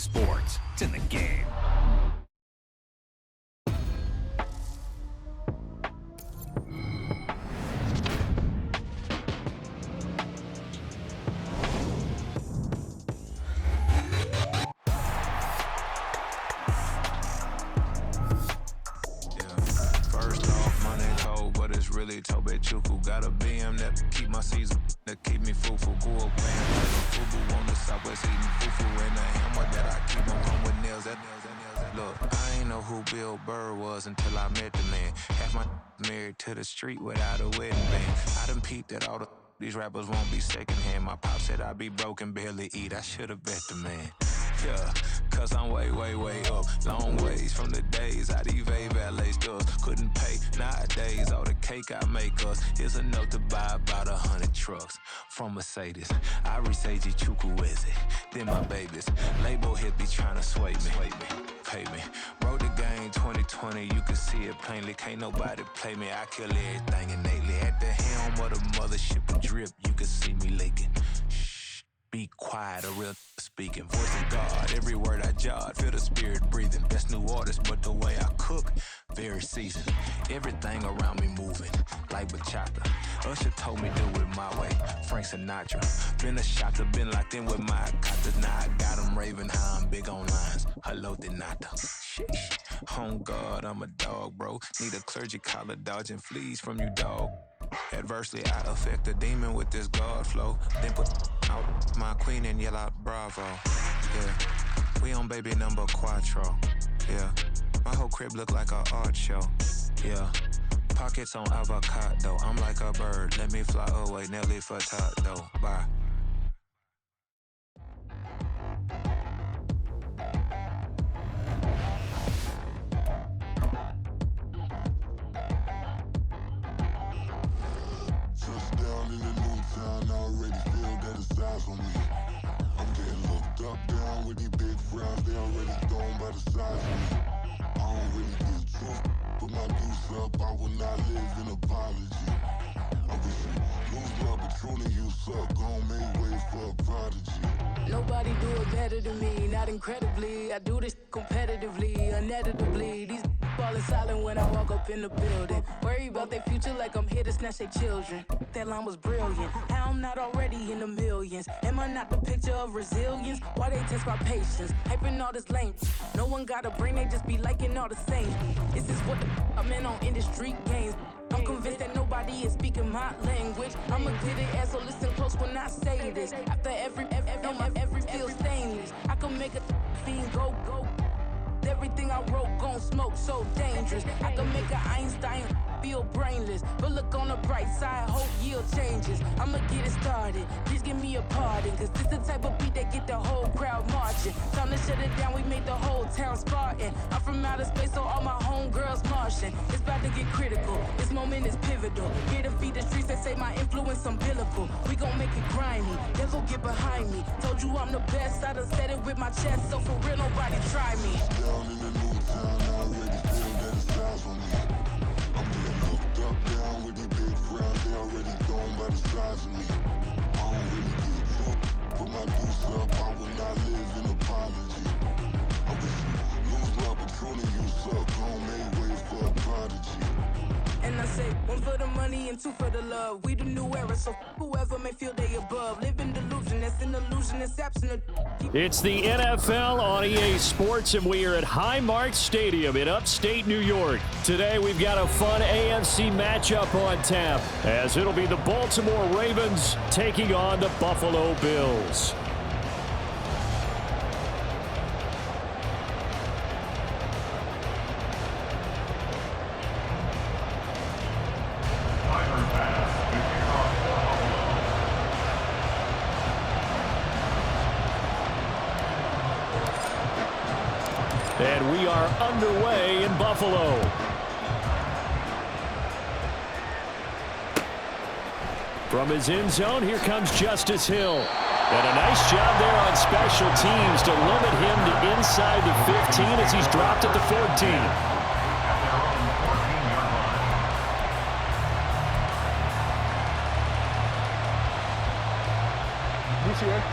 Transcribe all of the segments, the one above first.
Sports, it's in the game. Really Tobe Chuku got a BM that keep my season, that keep me fufu. Go up playing like a fubu on the southwest eating fufu and a hammer that I keep on home with nails. Look, I ain't know who Bill Burr was until I met the man. Half my married to the street without a wedding band. I done peeped that all these rappers won't be secondhand. My pop said I'd be broke and barely eat. I should've bet the man. Yeah, cause I'm way, way, way up. Long ways from the days I evade valet stores. Couldn't pay nowadays. All the cake I make us is enough to buy about 100 trucks from Mercedes. I resage Chukwueze, then my babies. Label hit be trying to sway me, pay me. Wrote the game 2020, you can see it plainly. Can't nobody play me, I kill everything innately. At the helm of the mothership and drip, you can see me leaking. Be quiet, a real speaking. Voice of God, every word I jot. Feel the spirit breathing. Best new artist, but the way I cook, very seasoned. Everything around me moving, like bachata. Usher told me do it my way. Frank Sinatra. Been a shotter, been locked in with my cotta. Now I got them raving how I'm big on lines. Hello, Denata. Sheesh. Home God, I'm a dog, bro. Need a clergy collar, dodging fleas from you, dog. Adversely, I affect a demon with this God flow. Then put out my queen and yell out bravo. Yeah, we on baby number quattro. Yeah, my whole crib look like a art show. Yeah, pockets on avocado. I'm like a bird, let me fly away. Nelly Furtado, bye. Touchdown in the new town, I already feel that it's eyes on me. I'm getting looked up, down with these big frowns, they already thrown by the size of me. I don't really get truth, put my deuce up, I will not live in apology. I wish you lose love, but truly you suck, gon' make way for a prodigy. Nobody do it better than me, not incredibly. I do this competitively, uneditably. These falling silent when I walk up in the building. Worry about their future like I'm here to snatch their children. That line was brilliant. How I'm not already in the millions. Am I not the picture of resilience? Why they test my patience? Hyping all this lame. No one got a brain, they just be liking all the same. This is what the I'm in on industry games. I'm convinced that nobody is speaking my language. I'm a good ass, so listen close when I say this. After every feel stainless. I can make a fiend go. Everything I wrote gon' smoke, so dangerous. I can make an Einstein feel brainless. But look on the bright side, hope yield changes. I'ma get it started, please give me a pardon. Cause this the type of beat that get the whole crowd marching. Time to shut it down, we made the whole town Spartan. I'm from outer space, so all my homegirls Martian. It's about to get critical, this moment is pivotal. Here to feed the streets that say my influence umbilical. We gon' make it grimy, devil get behind me. Told you I'm the best, I done said it with my chest. So for real, nobody try me. Down in the new town, I already feel that it's eyes on me. I'm getting looked up, down with these big frowns, they already thrown by the size of me. I don't really get drunk, put my deuce up, I will not live in apology. I wish you lose love, but truly you suck, gon' make way for a prodigy. And I say, one for the money and two for the love. We the new era, so whoever may feel they above. Live in delusion, that's an illusion, it's absent. It's the NFL on EA Sports, and we are at Highmark Stadium in upstate New York. Today, we've got a fun AFC matchup on tap, as it'll be the Baltimore Ravens taking on the Buffalo Bills. And we are underway in Buffalo. From his end zone, here comes Justice Hill. And a nice job there on special teams to limit him to inside the 15 as he's dropped at the 14. This year.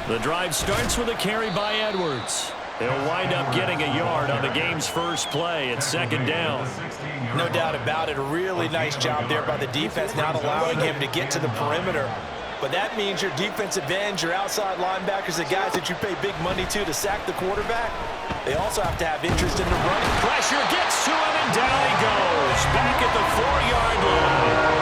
The drive starts with a carry by Edwards. He'll wind up getting a yard on the game's first play at second down. No doubt about it. A really nice job there by the defense, not allowing him to get to the perimeter. But that means your defensive ends, your outside linebackers, the guys that you pay big money to sack the quarterback, they also have to have interest in the running. Pressure gets to him, and down he goes. Back at the 4-yard line.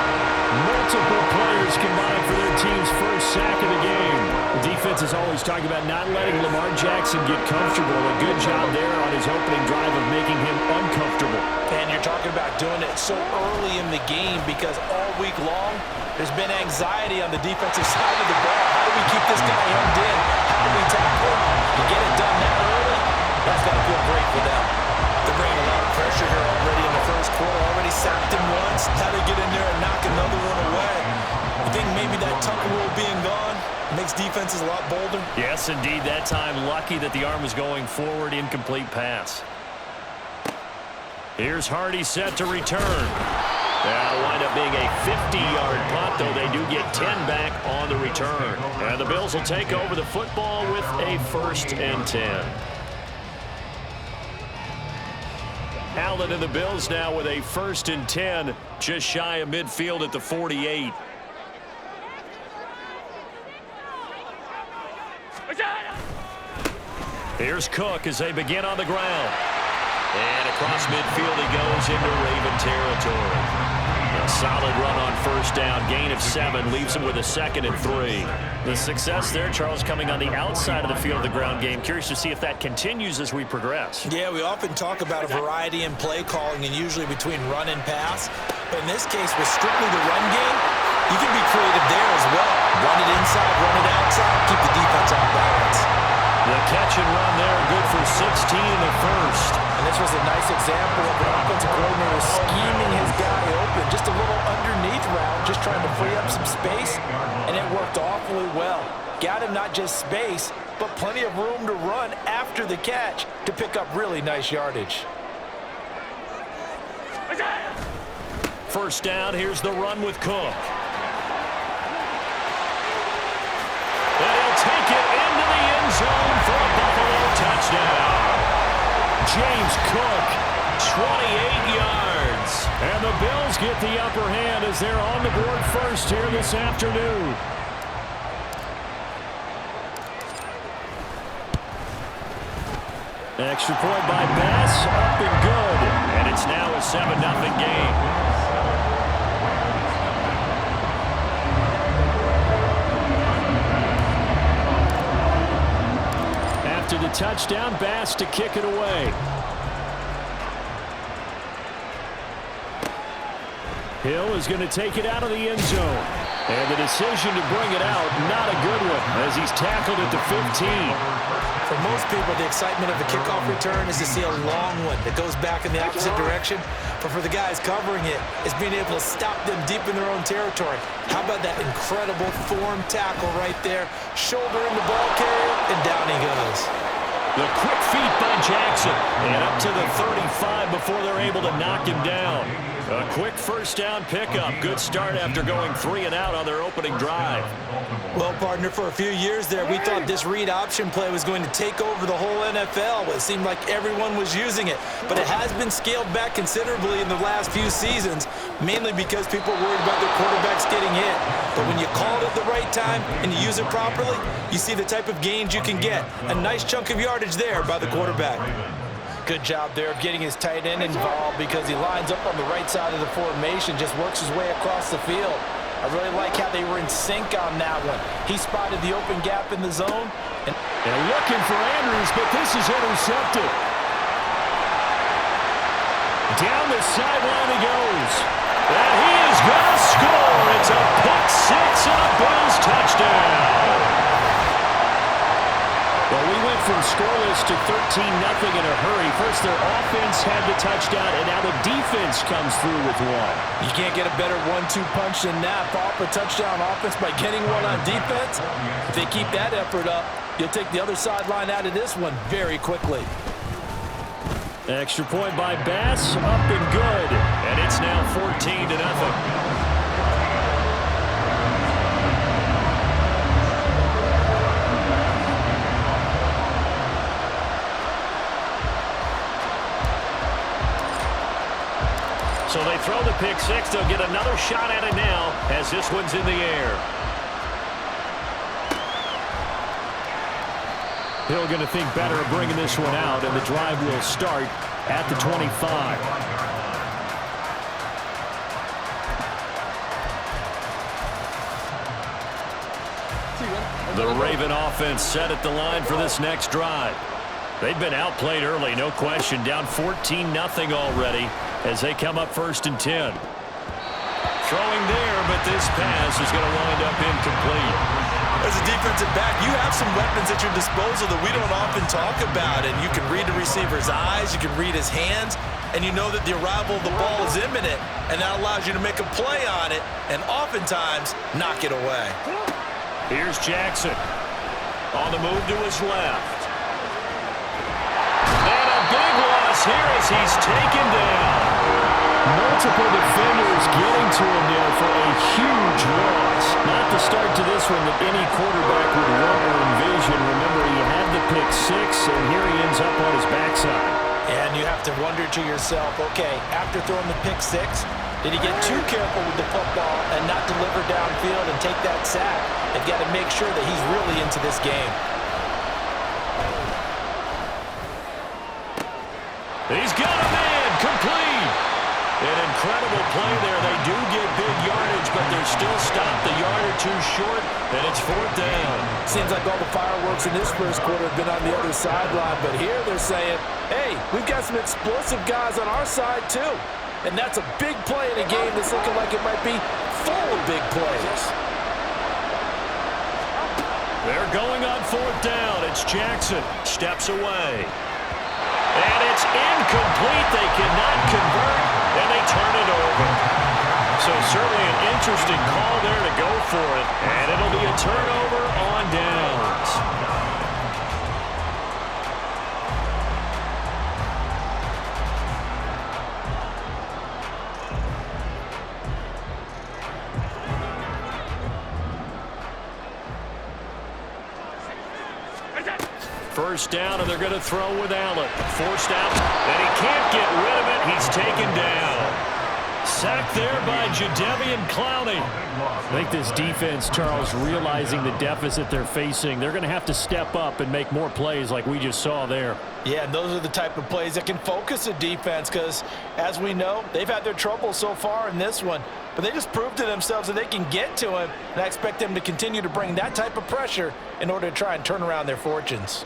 Multiple players combined for their team's first sack of the game. The defense is always talking about not letting Lamar Jackson get comfortable. A good job there on his opening drive of making him uncomfortable. And you're talking about doing it so early in the game because all week long, there's been anxiety on the defensive side of the ball. How do we keep this guy hemmed in? How do we tackle him? To get it done that early, that's got to feel great for them. They're bringing a lot of pressure here already in the first quarter. Already sacked him once. Now they get in there and knock another one away. You think maybe that Tucker rule being gone makes defenses a lot bolder? Yes, indeed. That time, lucky that the arm was going forward. Incomplete pass. Here's Hardy set to return. That'll wind up being a 50-yard punt, though they do get 10 back on the return. And the Bills will take over the football with a 1st and 10. Allen and the Bills now with a 1st and 10, just shy of midfield at the 48. Here's Cook as they begin on the ground. And across midfield he goes into Raven territory. A solid run on 1st down. Gain of 7 leaves him with a 2nd and 3. The success there, Charles, coming on the outside of the field of the ground game. Curious to see if that continues as we progress. Yeah, we often talk about a variety in play calling and usually between run and pass. But in this case, with strictly the run game, you can be creative there as well. Run it inside, run it outside, keep the defense on balance. The catch and run there, good for 16 in the 1st. And this was a nice example of an offensive coordinator scheming his guy open. Just a little underneath route, just trying to free up some space, and it worked awfully well. Got him not just space, but plenty of room to run after the catch to pick up really nice yardage. 1st down, here's the run with Cook. And he'll take it into the end zone for a Buffalo touchdown. James Cook, 28 yards. And the Bills get the upper hand as they're on the board first here this afternoon. Extra point by Bass, up and good. And it's now a 7-0 game. After the touchdown, Bass to kick it away. Hill is going to take it out of the end zone. And the decision to bring it out, not a good one, as he's tackled at the 15. For most people, the excitement of the kickoff return is to see a long one that goes back in the opposite direction. But for the guys covering it, it's being able to stop them deep in their own territory. How about that incredible form tackle right there? Shoulder in the ball carrier, and down he goes. The quick feet by Jackson. And up to the 35 before they're able to knock him down. A quick 1st down pickup. Good start after going 3 and out on their opening drive. Well, partner, for a few years there, we thought this read option play was going to take over the whole NFL. It seemed like everyone was using it. But it has been scaled back considerably in the last few seasons, mainly because people are worried about their quarterbacks getting hit. But when you call it at the right time and you use it properly, you see the type of gains you can get. A nice chunk of yardage there by the quarterback. Good job there of getting his tight end involved because he lines up on the right side of the formation, just works his way across the field. I really like how they were in sync on that one. He spotted the open gap in the zone. And looking for Andrews, but this is intercepted. Down the sideline he goes. And he is going to score. It's a pick 6 and a Bills touchdown. Well, we went from scoreless to 13-0 in a hurry. First, their offense had the touchdown, and now the defense comes through with one. You can't get a better 1-2 punch than that. Off a touchdown offense by getting one on defense. If they keep that effort up, you'll take the other sideline out of this one very quickly. Extra point by Bass, up and good. And it's now 14-0. So they throw the pick six. They'll get another shot at it now as this one's in the air. Hill going to think better of bringing this one out, and the drive will start at the 25. The Raven offense set at the line for this next drive. They've been outplayed early, no question, down 14-0 already as they come up 1st and 10. Throwing there, but this pass is going to wind up incomplete. As a defensive back, you have some weapons at your disposal that we don't often talk about, and you can read the receiver's eyes, you can read his hands, and you know that the arrival of the ball is imminent, and that allows you to make a play on it and oftentimes knock it away. Here's Jackson on the move to his left. And a big loss here as he's taken down. Multiple defenders getting to him there for a huge loss. Not the start to this one that any quarterback would want or envision. Remember, he had the pick six, and here he ends up on his backside. And you have to wonder to yourself, okay, after throwing the pick six, did he get too careful with the football and not deliver downfield and take that sack? They've got to make sure that he's really into this game. He's got a man complete. An incredible play there. They do get big yardage, but they're still stopped a yard or two short, and it's 4th down. Seems like all the fireworks in this first quarter have been on the other sideline, but here they're saying, hey, we've got some explosive guys on our side too. And that's a big play in a game that's looking like it might be full of big plays. They're going on 4th down. It's Jackson. Steps away. And it's incomplete. They cannot convert, and they turn it over. So certainly an interesting call there to go for it. And it'll be a turnover on downs. First down, and they're going to throw with Allen. Forced out, and he can't get rid of it. He's taken down. Sacked there by Jadeveon Clowney. I think this defense, Charles, realizing the deficit they're facing, they're going to have to step up and make more plays like we just saw there. Yeah, and those are the type of plays that can focus a defense because, as we know, they've had their trouble so far in this one. But they just proved to themselves that they can get to him, and I expect them to continue to bring that type of pressure in order to try and turn around their fortunes.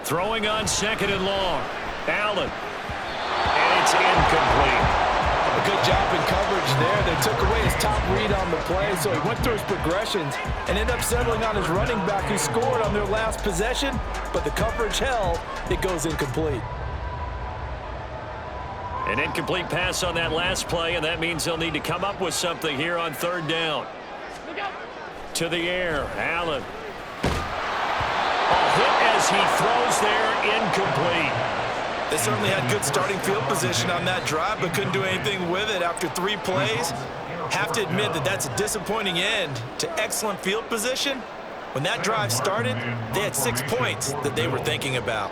Throwing on 2nd and long. Allen. And it's incomplete. A good job in coverage there. They took away his top read on the play, so he went through his progressions and ended up settling on his running back who scored on their last possession, but the coverage held. It goes incomplete. An incomplete pass on that last play, and that means they'll need to come up with something here on 3rd down. To the air, Allen. A hit as he throws there, incomplete. They certainly had good starting field position on that drive, but couldn't do anything with it after 3 plays. Have to admit that that's a disappointing end to excellent field position. When that drive started, they had 6 points that they were thinking about.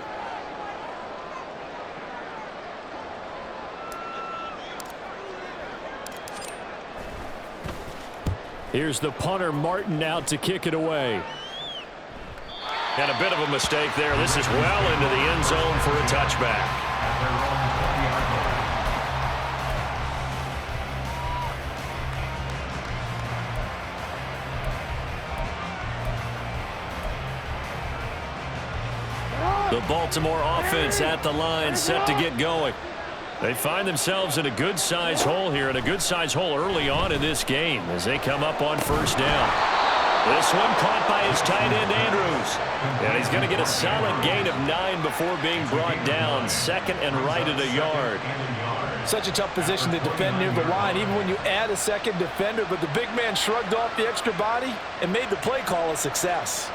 Here's the punter, Martin, out to kick it away. And a bit of a mistake there. This is well into the end zone for a touchback. The Baltimore offense at the line, set to get going. They find themselves in a good-sized hole here, and a good-sized hole early on in this game as they come up on 1st down. This one caught by his tight end, Andrews. And he's going to get a solid gain of 9 before being brought down. 2nd and right at a yard. Such a tough position to defend near the line, even when you add a second defender. But the big man shrugged off the extra body and made the play call a success.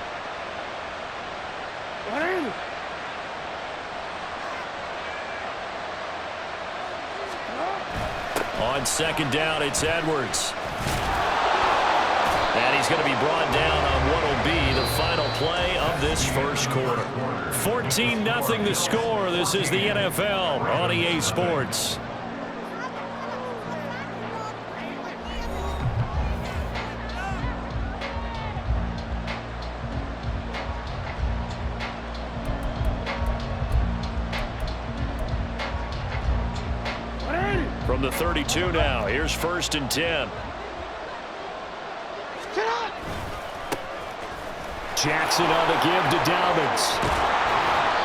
On 2nd down, it's Edwards. And he's going to be brought down on what will be the final play of this first quarter. 14-0 the score. This is the NFL on EA Sports. From the 32 now, here's 1st and 10. Jackson on the give to Dobbins.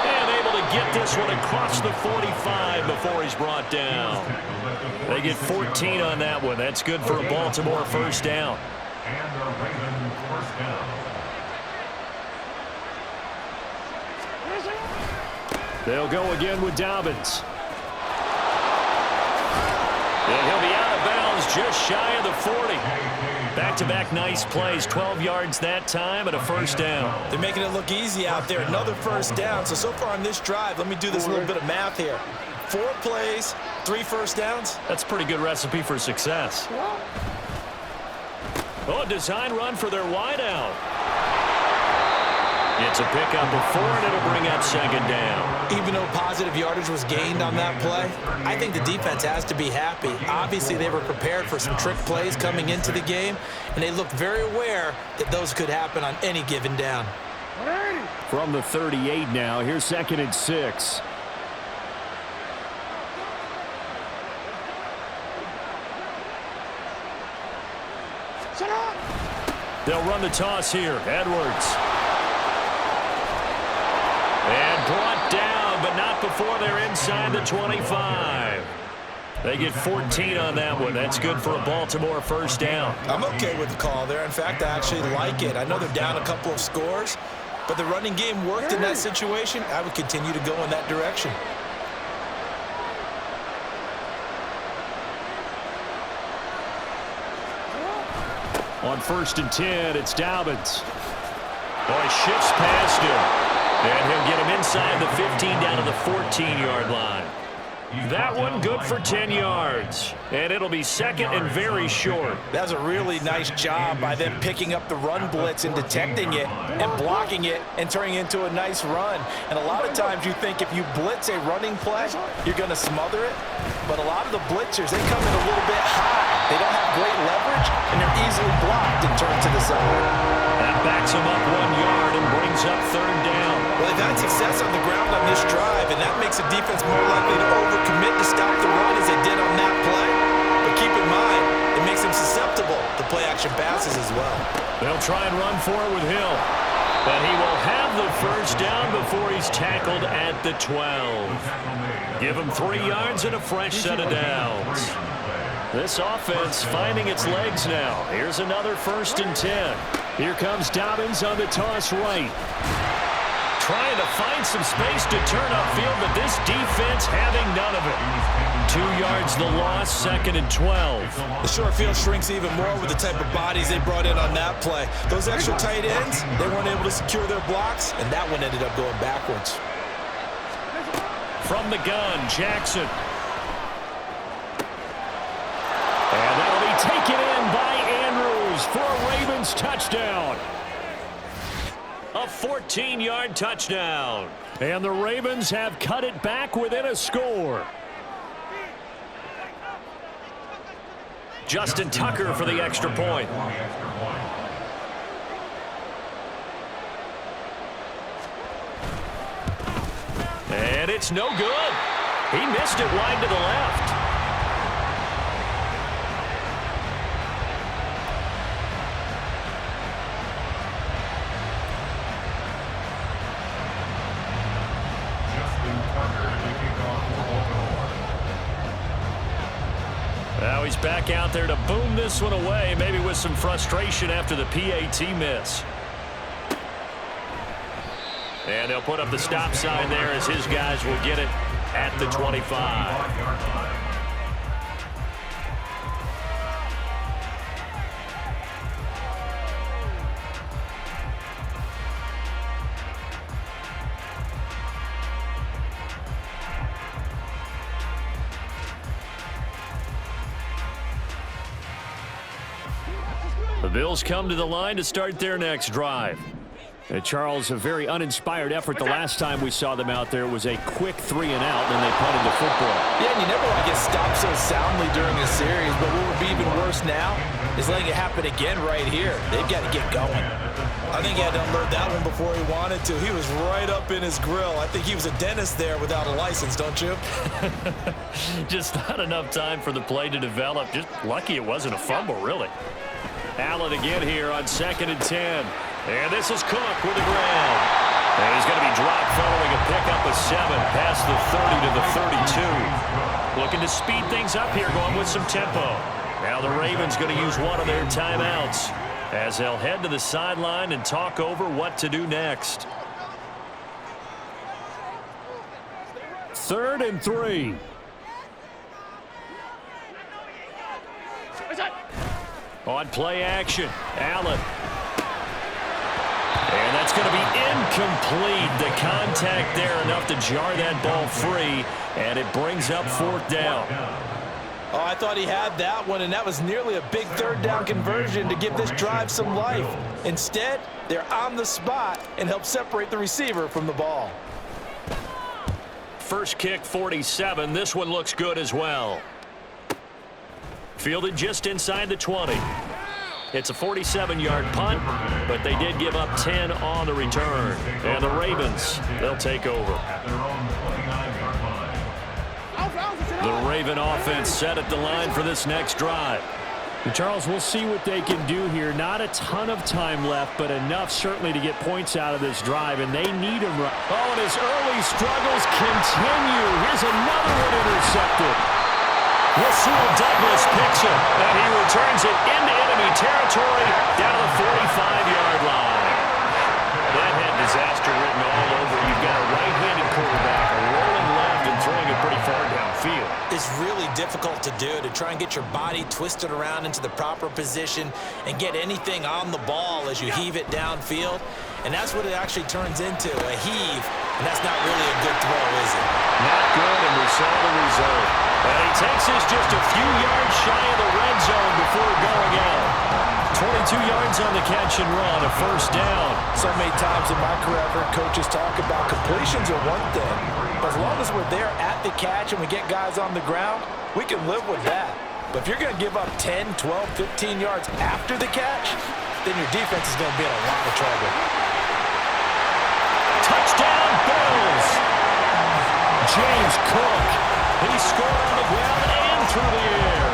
And able to get this one across the 45 before he's brought down. They get 14 on that one. That's good for a Baltimore 1st down. And a Raven 1st down. They'll go again with Dobbins. And he'll be out of bounds just shy of the 40. Back-to-back nice plays, 12 yards that time and a 1st down. They're making it look easy out there. Another 1st down. So far on this drive, let me do this little bit of math here. 4 plays, 3 1st downs. That's a pretty good recipe for success. Oh, design run for their wideout. It's a pickup of 4, and it'll bring up 2nd down. Even though positive yardage was gained on that play, I think the defense has to be happy. Obviously, they were prepared for some trick plays coming into the game, and they looked very aware that those could happen on any given down. From the 38 now, here's 2nd and 6. They'll run the toss here. Edwards. And brought down, but not before they're inside the 25. They get 14 on that one. That's good for a Baltimore 1st down. I'm okay with the call there. In fact, I actually like it. I know they're down a couple of scores, but the running game worked in that situation. I would continue to go in that direction. On 1st and 10, it's Dobbins. Boy, shifts past him. And he'll get him inside the 15 down to the 14-yard line. That one good for 10 yards. And it'll be 2nd and very short. That was a really nice job by them picking up the run blitz and detecting it and blocking it and turning it into a nice run. And a lot of times you think if you blitz a running play, you're going to smother it. But a lot of the blitzers, they come in a little bit high. They don't have great leverage, and they're easily blocked and turned to the side. That backs him up 1 yard and brings up 3rd down. Well, they've had success on the ground on this drive, and that makes the defense more likely to overcommit to stop the run as they did on that play. But keep in mind, it makes them susceptible to play-action passes as well. They'll try and run for it with Hill. But he will have the 1st down before he's tackled at the 12. Give him 3 yards and a fresh set of downs. This offense finding its legs now. Here's another 1st and 10. Here comes Dobbins on the toss right. Trying to find some space to turn upfield, but this defense having none of it. 2 yards the loss, 2nd and 12. The short field shrinks even more with the type of bodies they brought in on that play. Those extra tight ends, they weren't able to secure their blocks, and that one ended up going backwards. From the gun, Jackson. And that'll be taken in by Andrews for a Ravens touchdown. A 14-yard touchdown. And the Ravens have cut it back within a score. Justin Tucker for the extra point. And it's no good. He missed it wide to the left. Now he's back out there to boom this one away, maybe with some frustration after the PAT miss. And they'll put up the stop sign there as his guys will get it at the 25. The Bills come to the line to start their next drive. And Charles, a very uninspired effort the last time we saw them out there. It was a quick 3 and out, and then they punted the football. Yeah, and you never want to get stopped so soundly during a series, but what would be even worse now is letting it happen again right here. They've got to get going. I think he had to unload that one before he wanted to. He was right up in his grill. I think he was a dentist there without a license, don't you? Just not enough time for the play to develop. Just lucky it wasn't a fumble, really. Allen again here on 2nd and 10. And this is Cook with the grab. And he's going to be dropped following a pickup of 7 past the 30 to the 32. Looking to speed things up here, going with some tempo. Now the Ravens going to use one of their timeouts as they'll head to the sideline and talk over what to do next. 3rd and 3. On play action, Allen. And that's going to be incomplete. The contact there enough to jar that ball free, and it brings up 4th down. Oh, I thought he had that one, and that was nearly a big 3rd down conversion to give this drive some life. Instead, they're on the spot and help separate the receiver from the ball. First kick, 47. This one looks good as well. Fielded just inside the 20. It's a 47-yard punt, but they did give up 10 on the return. And the Ravens, they'll take over. The Raven offense set at the line for this next drive. And Charles, we'll see what they can do here. Not a ton of time left, but enough certainly to get points out of this drive, and they need him. Oh, and his early struggles continue. Here's another one intercepted. Rasul Douglas picks it, and he returns it into enemy territory down to the 45-yard line. That had disaster written all over. You've got a right-handed quarterback rolling left and throwing it pretty far downfield. It's really difficult to do, to try and get your body twisted around into the proper position and get anything on the ball as you heave it downfield. And that's what it actually turns into, a heave. And that's not really a good throw, is it? Not good, and we saw the result. And he takes this just a few yards shy of the red zone before going out. 22 yards on the catch and run, a 1st down. So many times in my career, I've heard coaches talk about completions are one thing. But as long as we're there at the catch and we get guys on the ground, we can live with that. But if you're going to give up 10, 12, 15 yards after the catch, then your defense is going to be in a lot of trouble. Touchdown, Bills! James Cook. He scored on the ground and through the air.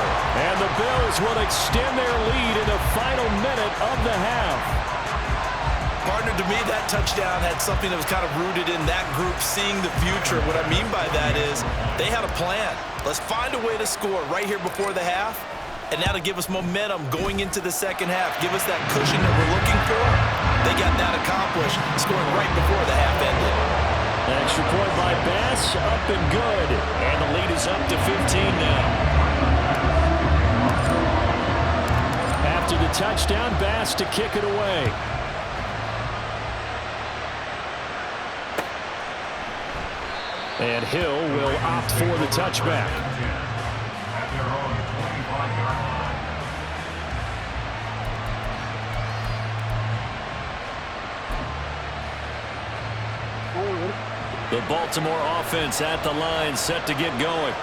And the Bills will extend their lead in the final minute of the half. Partner, to me, that touchdown had something that was kind of rooted in that group seeing the future. What I mean by that is they had a plan. Let's find a way to score right here before the half, and that'll give us momentum going into the second half. Give us that cushion that we're looking for. They got that accomplished, scoring right before the half ended. An extra point by Bass, up and good. And the lead is up to 15 now. After the touchdown, Bass to kick it away. And Hill will opt for the touchback. The Baltimore offense at the line, set to get going.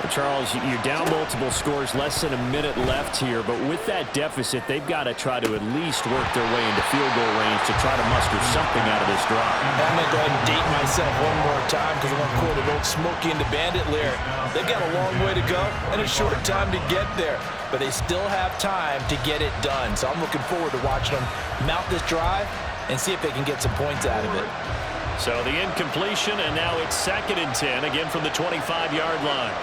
Charles, you're down multiple scores, less than a minute left here, but with that deficit, they've got to try to at least work their way into field goal range to try to muster something out of this drive. I'm going to go ahead and date myself one more time because I want to quote an old Smokey and the Bandit lyric. They've got a long way to go and a short time to get there, but they still have time to get it done. So I'm looking forward to watching them mount this drive and see if they can get some points out of it. So the incompletion, and now it's 2nd and 10, again from the 25-yard line.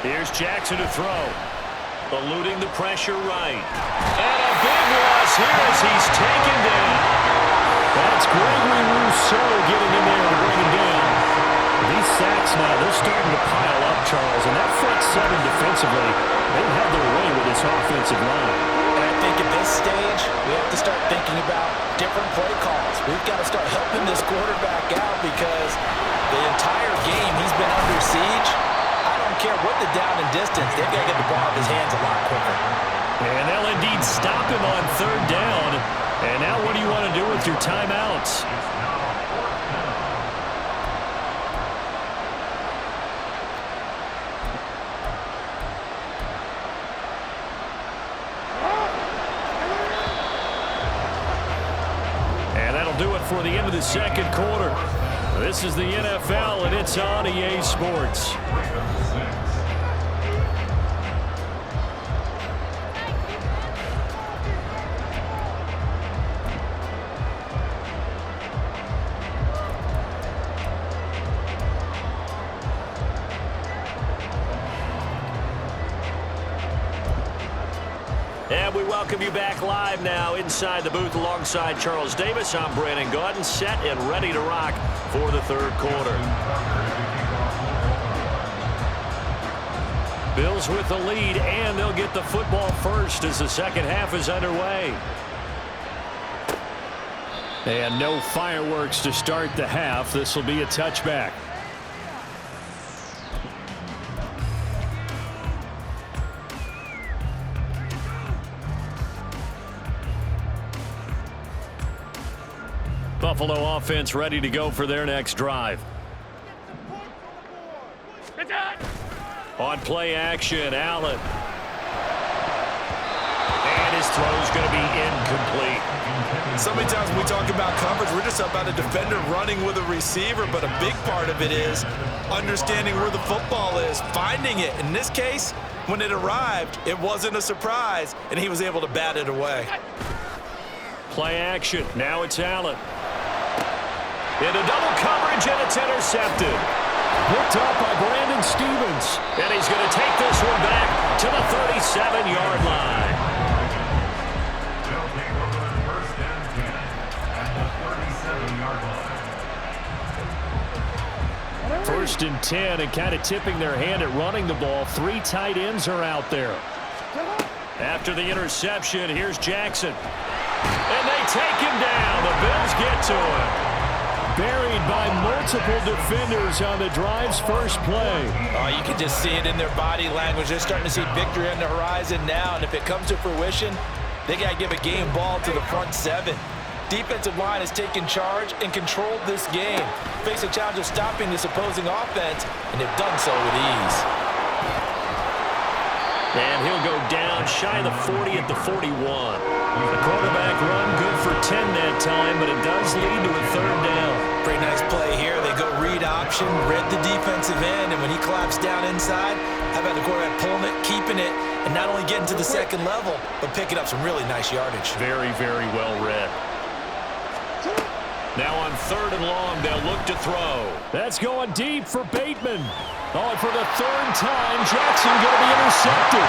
Here's Jackson to throw. Eluding the pressure right. And a big loss here as he's taken down. That's Gregory Rousseau getting in there to bring him down. These sacks now, they're starting to pile up, Charles, and that front 7 defensively, they've had their way with this offensive line. And I think at this stage, we have to start thinking about different play calls. We've got to start helping this quarterback out because the entire game he's been under siege. I don't care what the down and distance, they've got to get the ball out of his hands a lot quicker. And they'll indeed stop him on 3rd down. And now what do you want to do with your timeouts? before the end of the second quarter. This is the NFL, and it's on EA Sports. And we welcome you back live now inside the booth alongside Charles Davis. I'm Brandon Gaudin, set and ready to rock for the third quarter. Bills with the lead, and they'll get the football first as the second half is underway. And no fireworks to start the half. This will be a touchback. Buffalo offense ready to go for their next drive. On play action, Allen. And his throw's going to be incomplete. So many times when we talk about coverage, we're just about a defender running with a receiver, but a big part of it is understanding where the football is, finding it. In this case, when it arrived, it wasn't a surprise, and he was able to bat it away. Play action. Now it's Allen. Into double coverage, and it's intercepted. Picked up by Brandon Stevens. And he's going to take this one back to the 37-yard line. They'll take over the first and 10 at the 37-yard line. First and 10, and kind of tipping their hand at running the ball. 3 tight ends are out there. After the interception, here's Jackson. And they take him down. The Bills get to him. Buried by multiple defenders on the drive's first play. Oh, you can just see it in their body language. They're starting to see victory on the horizon now, and if it comes to fruition, they got to give a game ball to the front 7. Defensive line has taken charge and controlled this game. Face a challenge of stopping this opposing offense, and they've done so with ease. And he'll go down shy of the 40 at the 41. The quarterback run good for 10 that time, but it does lead to a third down. Pretty nice play here. They go read option, read the defensive end, and when he collapsed down inside, how about the quarterback pulling it, keeping it, and not only getting to the second level, but picking up some really nice yardage. Very, very well read. Now on third and long, they'll look to throw. That's going deep for Bateman. Oh, and for the third time, Jackson going to be intercepted.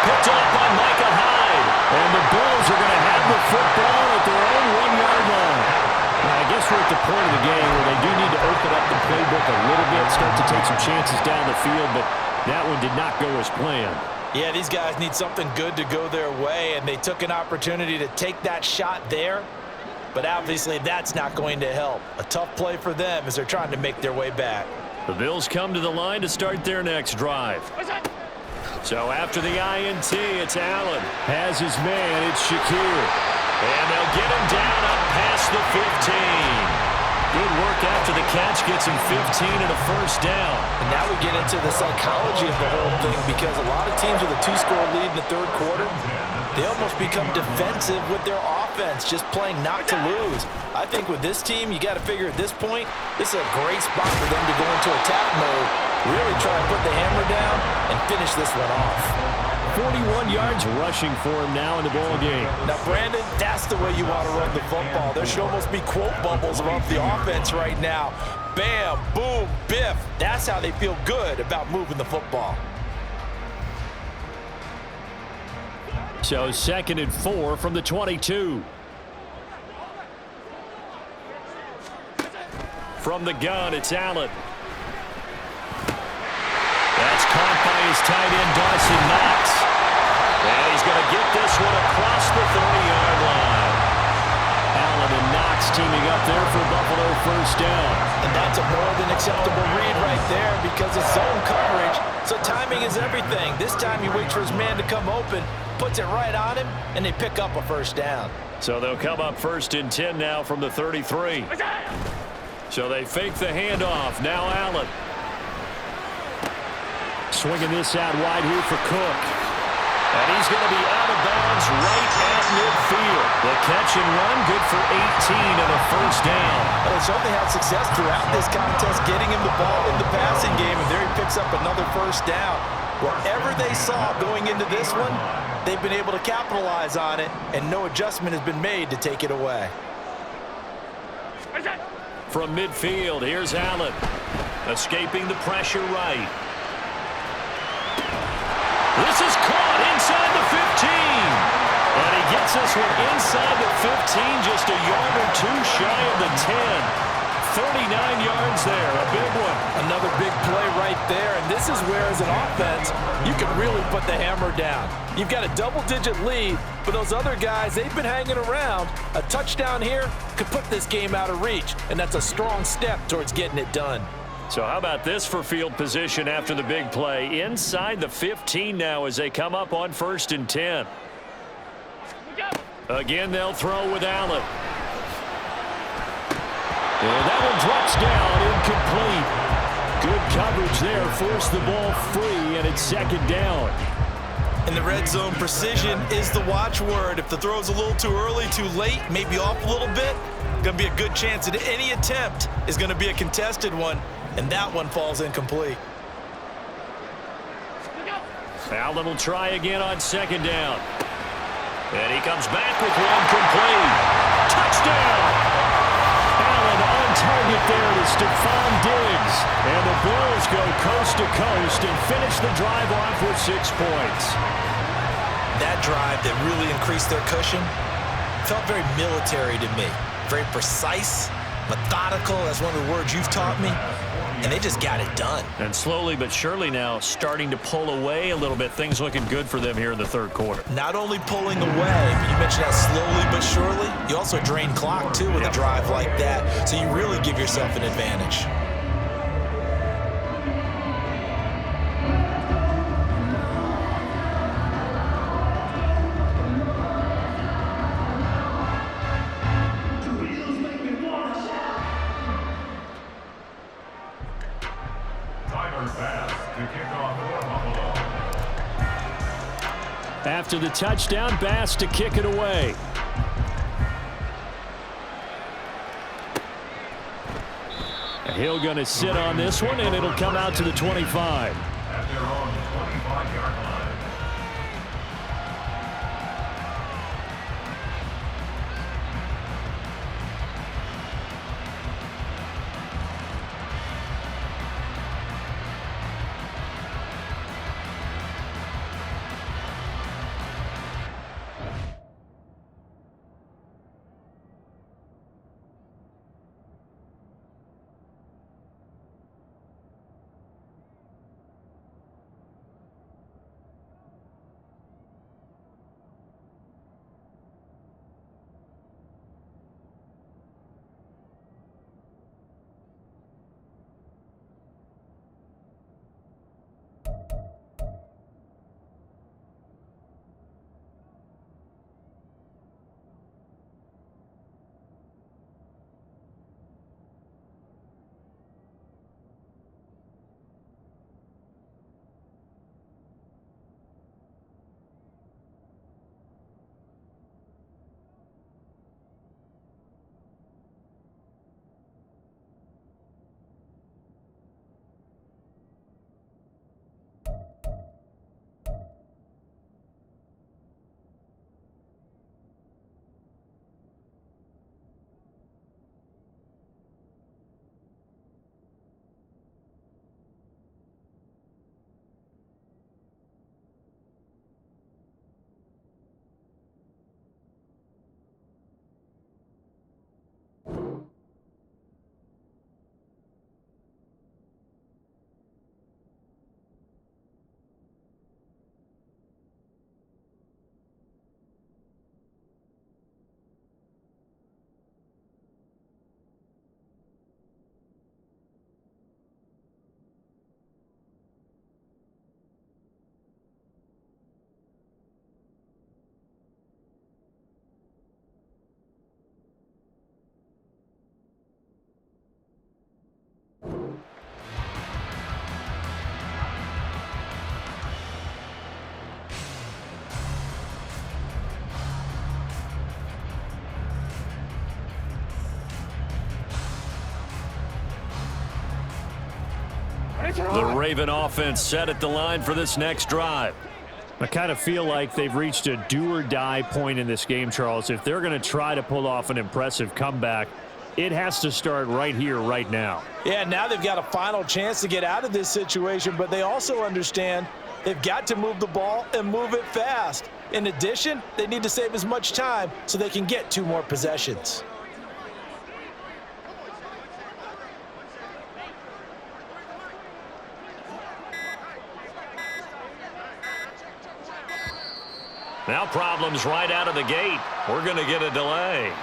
Picked off by Micah Hyde. And the Bills are going to have the football at their own 1-yard line. Now, I guess we're at the point of the game where they do need to open up the playbook a little bit, start to take some chances down the field, but that one did not go as planned. Yeah, these guys need something good to go their way, and they took an opportunity to take that shot there. But obviously, that's not going to help. A tough play for them as they're trying to make their way back. The Bills come to the line to start their next drive. So after the INT, it's Allen. Has his man, it's Shakir. And they'll get him down up past the 15. Good work after the catch, gets him 15 and a first down. And now we get into the psychology of the whole thing, because a lot of teams with a 2-score lead in the third quarter, they almost become defensive with their offense, just playing not to lose. I think with this team, you got to figure at this point, this is a great spot for them to go into attack mode, really try to put the hammer down and finish this one off. 41 yards rushing for him now in the ball game. Now, Brandon, that's the way you want to run the football. There should almost be quote bubbles about the offense right now. Bam, boom, biff. That's how they feel good about moving the football. So 2nd and 4 from the 22. From the gun, it's Allen. That's caught by his tight end, Dawson Knox. And he's going to get this one across the 30-yard line. Allen and Knox teaming up there for Buffalo first down. And that's a more than acceptable read right there because it's zone coverage. So timing is everything. This time he waits for his man to come open, puts it right on him, and they pick up a first down. So they'll come up 1st and 10 now from the 33. So they fake the handoff. Now Allen. Swinging this out wide here for Cook. And he's going to be out of bounds right at midfield. The catch and run, good for 18 and a first down. Well, they certainly had success throughout this contest getting him the ball in the passing game, and there he picks up another first down. Whatever they saw going into this one, they've been able to capitalize on it, and no adjustment has been made to take it away. From midfield, here's Allen. Escaping the pressure right. This is caught inside the 15. And he gets this one inside the 15, just a yard or two shy of the 10. 39 yards there, a big one. Another big play right there, and this is where, as an offense, you can really put the hammer down. You've got a double-digit lead, but those other guys, they've been hanging around. A touchdown here could put this game out of reach, and that's a strong step towards getting it done. So how about this for field position after the big play? Inside the 15 now as they come up on 1st and 10. Again, they'll throw with Allen. And that one drops down, incomplete. Good coverage there, forced the ball free, and it's 2nd down. In the red zone, precision is the watchword. If the throw's a little too early, too late, maybe off a little bit, going to be a good chance that any attempt is going to be a contested one, and that one falls incomplete. Allen will try again on 2nd down. And he comes back with one complete. Touchdown! Allen on target there to Stephon Diggs. And the Bills go coast to coast and finish the drive off with 6 points. That drive that really increased their cushion felt very military to me. Very precise, methodical, that's one of the words you've taught me. And they just got it done. And slowly but surely now starting to pull away a little bit. Things looking good for them here in the 3rd quarter. Not only pulling away, but you mentioned that slowly but surely. You also drain clock, too, with a drive like that. So you really give yourself an advantage. After the touchdown, Bass to kick it away. And he'll going to sit on this one, and it'll come out to the 25. At their own 25-yard line. The Raven offense set at the line for this next drive. I kind of feel like they've reached a do-or-die point in this game, Charles. If they're going to try to pull off an impressive comeback, it has to start right here, right now. Yeah, now they've got a final chance to get out of this situation, but they also understand they've got to move the ball and move it fast. In addition, they need to save as much time so they can get 2 more possessions. Now problems right out of the gate. We're going to get a delay.